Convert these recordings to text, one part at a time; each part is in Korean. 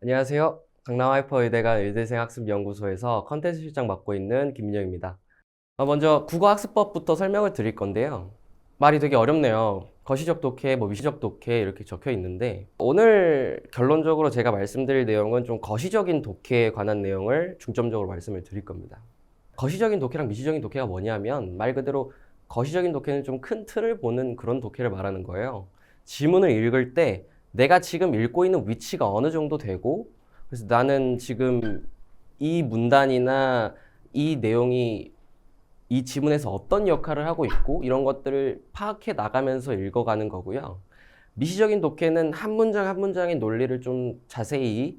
안녕하세요. 강남하이퍼의대가 의대생학습연구소에서 컨텐츠 실장 맡고 있는 김민영입니다. 먼저 국어학습법부터 설명을 드릴 건데요. 말이 되게 어렵네요. 거시적 독해, 미시적 독해 이렇게 적혀 있는데 오늘 결론적으로 제가 말씀드릴 내용은 좀 거시적인 독해에 관한 내용을 중점적으로 말씀을 드릴 겁니다. 거시적인 독해랑 미시적인 독해가 뭐냐면 말 그대로 거시적인 독해는 좀 큰 틀을 보는 그런 독해를 말하는 거예요. 지문을 읽을 때 내가 지금 읽고 있는 위치가 어느 정도 되고, 그래서 나는 지금 이 문단이나 이 내용이 이 지문에서 어떤 역할을 하고 있고 이런 것들을 파악해 나가면서 읽어가는 거고요. 미시적인 독해는 한 문장 한 문장의 논리를 좀 자세히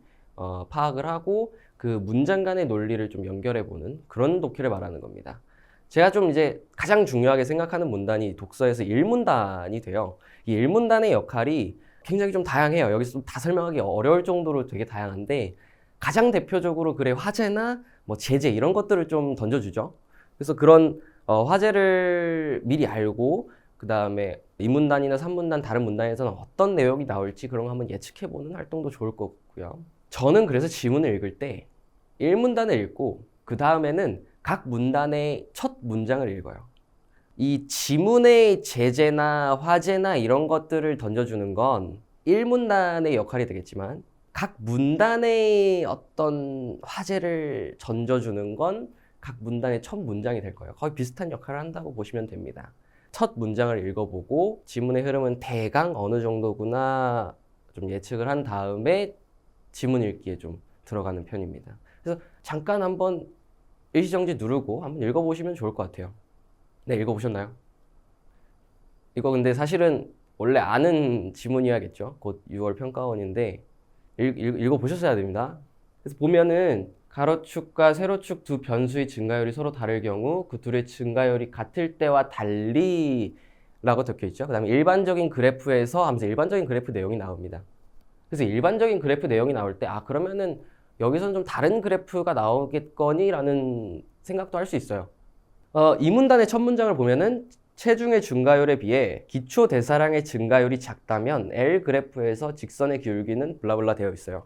파악을 하고 그 문장 간의 논리를 좀 연결해 보는 그런 독해를 말하는 겁니다. 제가 좀 이제 가장 중요하게 생각하는 문단이 독서에서 일문단이 돼요. 이 일문단의 역할이 굉장히 좀 다양해요. 여기서 좀 다 설명하기 어려울 정도로 되게 다양한데 가장 대표적으로 글의 화제나 제재 이런 것들을 좀 던져주죠. 그래서 그런 화제를 미리 알고 그 다음에 2문단이나 3문단 다른 문단에서는 어떤 내용이 나올지 그런 거 한번 예측해보는 활동도 좋을 것 같고요. 저는 그래서 지문을 읽을 때 1문단을 읽고 그 다음에는 각 문단의 첫 문장을 읽어요. 이 지문의 제재나 화제나 이런 것들을 던져주는 건 1문단의 역할이 되겠지만 각 문단의 어떤 화제를 던져주는 건 각 문단의 첫 문장이 될 거예요. 거의 비슷한 역할을 한다고 보시면 됩니다. 첫 문장을 읽어보고 지문의 흐름은 대강 어느 정도구나 좀 예측을 한 다음에 지문 읽기에 좀 들어가는 편입니다. 그래서 잠깐 한번 일시정지 누르고 한번 읽어보시면 좋을 것 같아요. 네, 읽어보셨나요? 이거 근데 사실은 원래 아는 지문이야겠죠. 곧 6월 평가원인데 읽어보셨어야 됩니다. 그래서 보면은 가로축과 세로축 두 변수의 증가율이 서로 다를 경우 그 둘의 증가율이 같을 때와 달리 라고 적혀 있죠. 그 다음에 일반적인 그래프에서 하면서 일반적인 그래프 내용이 나옵니다. 그래서 일반적인 그래프 내용이 나올 때 그러면은 여기서는 좀 다른 그래프가 나오겠거니 라는 생각도 할 수 있어요. 이 문단의 첫 문장을 보면은 체중의 증가율에 비해 기초 대사량의 증가율이 작다면 L 그래프에서 직선의 기울기는 블라블라 되어 있어요.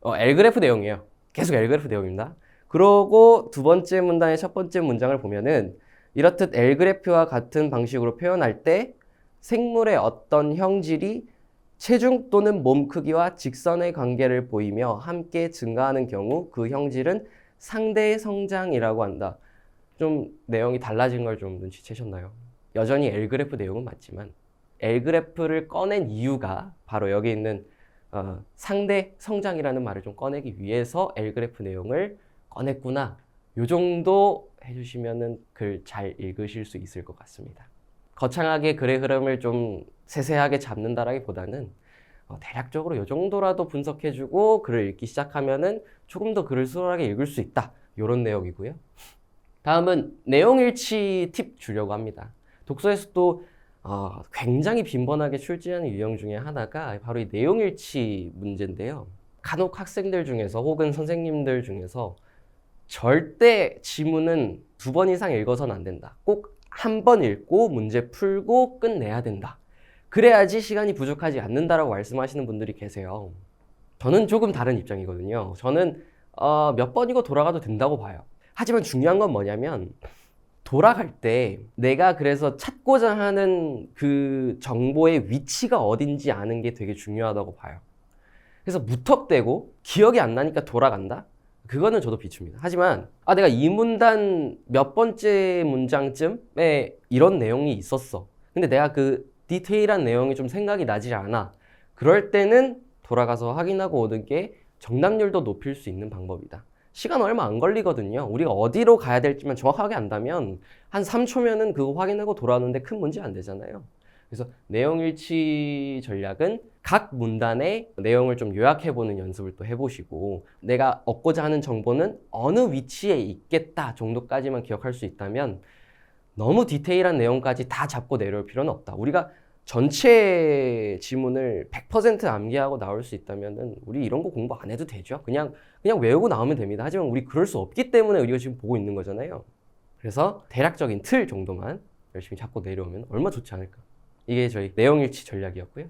L 그래프 내용이에요. 계속 L 그래프 내용입니다. 그러고 두 번째 문단의 첫 번째 문장을 보면은 이렇듯 L 그래프와 같은 방식으로 표현할 때 생물의 어떤 형질이 체중 또는 몸 크기와 직선의 관계를 보이며 함께 증가하는 경우 그 형질은 상대 성장이라고 한다. 좀 내용이 달라진 걸 좀 눈치채셨나요? 여전히 L 그래프 내용은 맞지만 L 그래프를 꺼낸 이유가 바로 여기 있는 상대 성장이라는 말을 좀 꺼내기 위해서 L 그래프 내용을 꺼냈구나. 요 정도 해주시면은 글 잘 읽으실 수 있을 것 같습니다. 거창하게 글의 흐름을 좀 세세하게 잡는다라기보다는 대략적으로 요 정도라도 분석해주고 글을 읽기 시작하면은 조금 더 글을 수월하게 읽을 수 있다. 요런 내용이고요. 다음은 내용일치 팁 주려고 합니다. 독서에서도 굉장히 빈번하게 출제하는 유형 중에 하나가 바로 이 내용일치 문제인데요. 간혹 학생들 중에서 혹은 선생님들 중에서 절대 지문은 2번 이상 읽어서는 안 된다. 꼭 한 번 읽고 문제 풀고 끝내야 된다. 그래야지 시간이 부족하지 않는다라고 말씀하시는 분들이 계세요. 저는 조금 다른 입장이거든요. 저는 몇 번이고 돌아가도 된다고 봐요. 하지만 중요한 건 뭐냐면 돌아갈 때 내가 그래서 찾고자 하는 그 정보의 위치가 어딘지 아는 게 되게 중요하다고 봐요. 그래서 무턱대고 기억이 안 나니까 돌아간다? 그거는 저도 비춥니다. 하지만 내가 이 문단 몇 번째 문장쯤에 이런 내용이 있었어. 근데 내가 그 디테일한 내용이 좀 생각이 나지 않아. 그럴 때는 돌아가서 확인하고 오는 게 정답률도 높일 수 있는 방법이다. 시간 얼마 안 걸리거든요. 우리가 어디로 가야 될지만 정확하게 안다면 한 3초면은 그거 확인하고 돌아오는데 큰 문제 안 되잖아요. 그래서 내용일치 전략은 각 문단의 내용을 좀 요약해보는 연습을 또 해보시고 내가 얻고자 하는 정보는 어느 위치에 있겠다 정도까지만 기억할 수 있다면 너무 디테일한 내용까지 다 잡고 내려올 필요는 없다. 우리가 전체 지문을 100% 암기하고 나올 수 있다면은 우리 이런 거 공부 안 해도 되죠. 그냥 외우고 나오면 됩니다. 하지만 우리 그럴 수 없기 때문에 우리가 지금 보고 있는 거잖아요. 그래서 대략적인 틀 정도만 열심히 잡고 내려오면 얼마나 좋지 않을까. 이게 저희 내용일치 전략이었고요.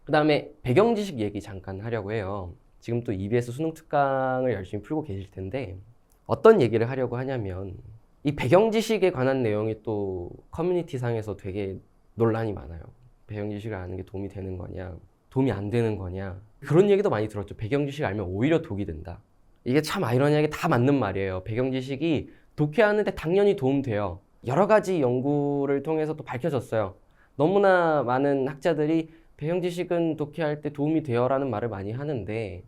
그 다음에 배경지식 얘기 잠깐 하려고 해요. 지금 또 EBS 수능 특강을 열심히 풀고 계실 텐데 어떤 얘기를 하려고 하냐면 이 배경 지식에 관한 내용이 또 커뮤니티 상에서 되게 논란이 많아요. 배경 지식을 아는 게 도움이 되는 거냐, 도움이 안 되는 거냐. 그런 얘기도 많이 들었죠. 배경 지식을 알면 오히려 독이 된다. 이게 참 아이러니하게 다 맞는 말이에요. 배경 지식이 독해하는데 당연히 도움돼요. 여러 가지 연구를 통해서 또 밝혀졌어요. 너무나 많은 학자들이 배경 지식은 독해할 때 도움이 돼요 라는 말을 많이 하는데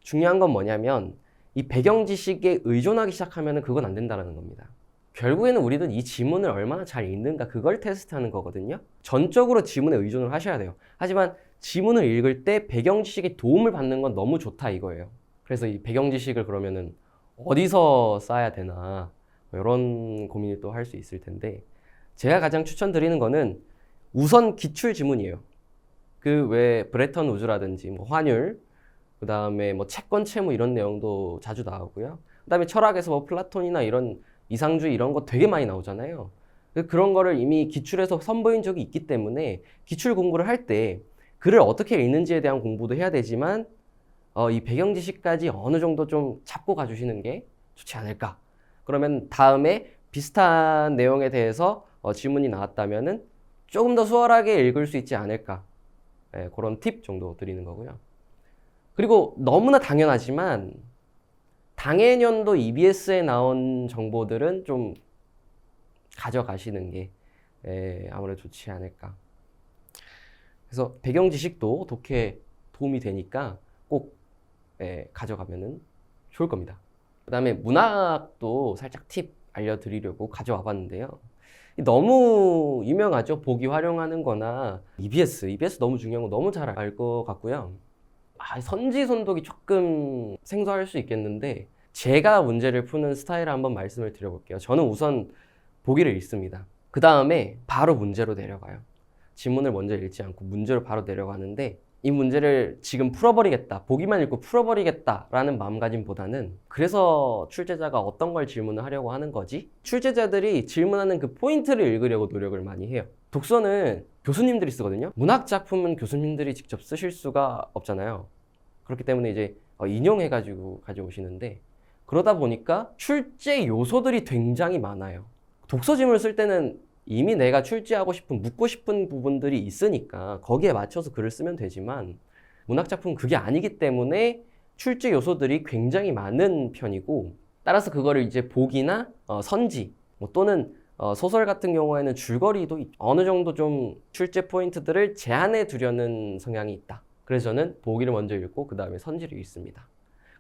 중요한 건 뭐냐면 이 배경 지식에 의존하기 시작하면 그건 안 된다는 겁니다. 결국에는 우리는 이 지문을 얼마나 잘 읽는가 그걸 테스트하는 거거든요. 전적으로 지문에 의존을 하셔야 돼요. 하지만 지문을 읽을 때 배경 지식의 도움을 받는 건 너무 좋다 이거예요. 그래서 이 배경 지식을 그러면은 어디서 쌓아야 되나 뭐 이런 고민을 또 할 수 있을 텐데 제가 가장 추천드리는 거는 우선 기출 지문이에요. 그 외 브레턴 우즈라든지 뭐 환율, 그 다음에 뭐 채권 채무 이런 내용도 자주 나오고요. 그 다음에 철학에서 뭐 플라톤이나 이런 이상주의 이런 거 되게 많이 나오잖아요. 그런 거를 이미 기출에서 선보인 적이 있기 때문에 기출 공부를 할 때 글을 어떻게 읽는지에 대한 공부도 해야 되지만 이 배경 지식까지 어느 정도 좀 잡고 가주시는 게 좋지 않을까. 그러면 다음에 비슷한 내용에 대해서 질문이 나왔다면은 조금 더 수월하게 읽을 수 있지 않을까. 네, 그런 팁 정도 드리는 거고요. 그리고 너무나 당연하지만 당해년도 EBS에 나온 정보들은 좀 가져가시는 게 아무래도 좋지 않을까. 그래서 배경 지식도 독해에 도움이 되니까 꼭 가져가면 좋을 겁니다. 그 다음에 문학도 살짝 팁 알려드리려고 가져와 봤는데요. 너무 유명하죠. 보기 활용하는 거나 EBS 너무 중요한 거 너무 잘 알 것 같고요. 선지 손독이 조금 생소할 수 있겠는데 제가 문제를 푸는 스타일을 한번 말씀을 드려볼게요. 저는 우선 보기를 읽습니다. 그 다음에 바로 문제로 내려가요. 지문을 먼저 읽지 않고 문제로 바로 내려가는데 이 문제를 지금 풀어버리겠다, 보기만 읽고 풀어버리겠다라는 마음가짐보다는 그래서 출제자가 어떤 걸 질문을 하려고 하는 거지? 출제자들이 질문하는 그 포인트를 읽으려고 노력을 많이 해요. 독서는 교수님들이 쓰거든요. 문학 작품은 교수님들이 직접 쓰실 수가 없잖아요. 그렇기 때문에 이제 인용해가지고 가져오시는데 그러다 보니까 출제 요소들이 굉장히 많아요. 독서 지문을 쓸 때는 이미 내가 출제하고 싶은, 묻고 싶은 부분들이 있으니까 거기에 맞춰서 글을 쓰면 되지만 문학작품은 그게 아니기 때문에 출제 요소들이 굉장히 많은 편이고 따라서 그거를 이제 보기나 선지 또는 소설 같은 경우에는 줄거리도 어느 정도 좀 출제 포인트들을 제한해 두려는 성향이 있다. 그래서 저는 보기를 먼저 읽고 그 다음에 선지를 읽습니다.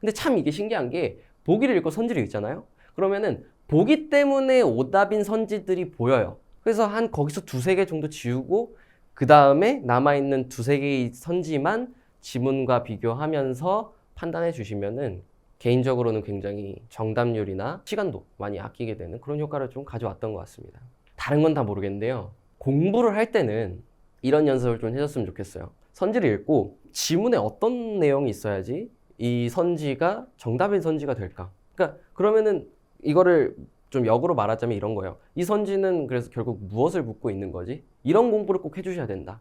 근데 참 이게 신기한 게 보기를 읽고 선지를 읽잖아요? 그러면은 보기 때문에 오답인 선지들이 보여요. 그래서 거기서 두세 개 정도 지우고 그 다음에 남아있는 두세 개의 선지만 지문과 비교하면서 판단해 주시면은 개인적으로는 굉장히 정답률이나 시간도 많이 아끼게 되는 그런 효과를 좀 가져왔던 것 같습니다. 다른 건 다 모르겠는데요. 공부를 할 때는 이런 연습을 좀 해줬으면 좋겠어요. 선지를 읽고 지문에 어떤 내용이 있어야지 이 선지가 정답인 선지가 될까? 그러니까 그러면은 이거를 좀 역으로 말하자면 이런 거예요. 이 선지는 그래서 결국 무엇을 묻고 있는 거지? 이런 공부를 꼭 해주셔야 된다.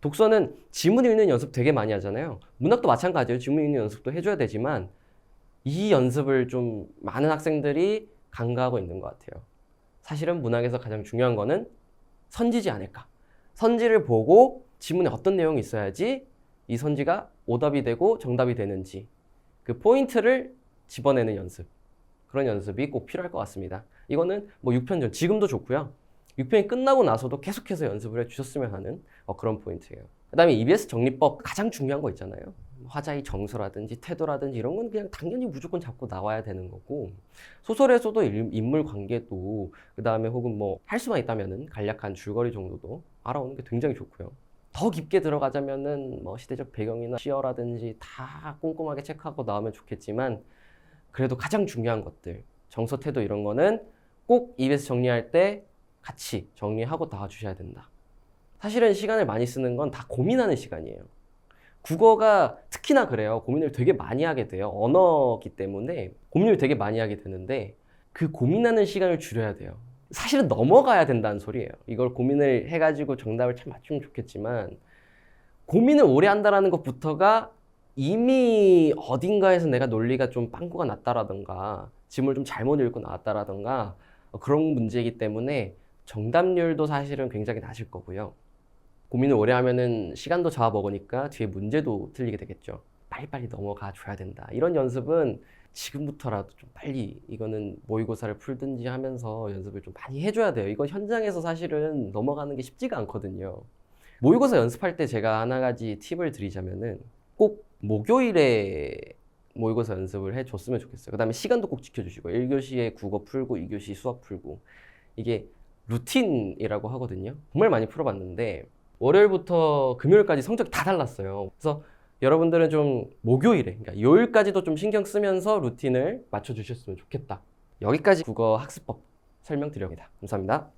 독서는 지문 읽는 연습 되게 많이 하잖아요. 문학도 마찬가지예요. 지문 읽는 연습도 해줘야 되지만 이 연습을 좀 많은 학생들이 간과하고 있는 것 같아요. 사실은 문학에서 가장 중요한 거는 선지지 않을까. 선지를 보고 지문에 어떤 내용이 있어야지 이 선지가 오답이 되고 정답이 되는지 그 포인트를 집어내는 연습. 그런 연습이 꼭 필요할 것 같습니다. 이거는 뭐 6편 전 지금도 좋고요. 6편이 끝나고 나서도 계속해서 연습을 해주셨으면 하는 그런 포인트예요. 그 다음에 EBS 정리법 가장 중요한 거 있잖아요. 화자의 정서라든지 태도라든지 이런 건 그냥 당연히 무조건 잡고 나와야 되는 거고 소설에서도 인물 관계도 그 다음에 혹은 뭐 할 수만 있다면은 간략한 줄거리 정도도 알아오는 게 굉장히 좋고요. 더 깊게 들어가자면은 뭐 시대적 배경이나 시어라든지 다 꼼꼼하게 체크하고 나오면 좋겠지만 그래도 가장 중요한 것들, 정서, 태도 이런 거는 꼭 EBS 정리할 때 같이 정리하고 나와주셔야 된다. 사실은 시간을 많이 쓰는 건 다 고민하는 시간이에요. 국어가 특히나 그래요. 고민을 되게 많이 하게 돼요. 언어기 때문에 고민을 되게 많이 하게 되는데 그 고민하는 시간을 줄여야 돼요. 사실은 넘어가야 된다는 소리예요. 이걸 고민을 해가지고 정답을 참 맞추면 좋겠지만 고민을 오래 한다는 것부터가 이미 어딘가에서 내가 논리가 좀 빵꾸가 났다라든가 지문을 좀 잘못 읽고 나왔다라든가 그런 문제이기 때문에 정답률도 사실은 굉장히 낮을 거고요. 고민을 오래 하면은 시간도 잡아먹으니까 뒤에 문제도 틀리게 되겠죠. 빨리빨리 넘어가 줘야 된다. 이런 연습은 지금부터라도 좀 빨리 이거는 모의고사를 풀든지 하면서 연습을 좀 많이 해줘야 돼요. 이건 현장에서 사실은 넘어가는 게 쉽지가 않거든요. 모의고사 연습할 때 제가 하나 가지 팁을 드리자면은 꼭 목요일에 모의고사 연습을 해줬으면 좋겠어요. 그 다음에 시간도 꼭 지켜주시고 1교시에 국어 풀고 2교시 수학 풀고 이게 루틴이라고 하거든요. 정말 많이 풀어봤는데 월요일부터 금요일까지 성적이 다 달랐어요. 그래서 여러분들은 좀 목요일에, 그러니까 요일까지도 좀 신경 쓰면서 루틴을 맞춰주셨으면 좋겠다. 여기까지 국어 학습법 설명드립니다. 감사합니다.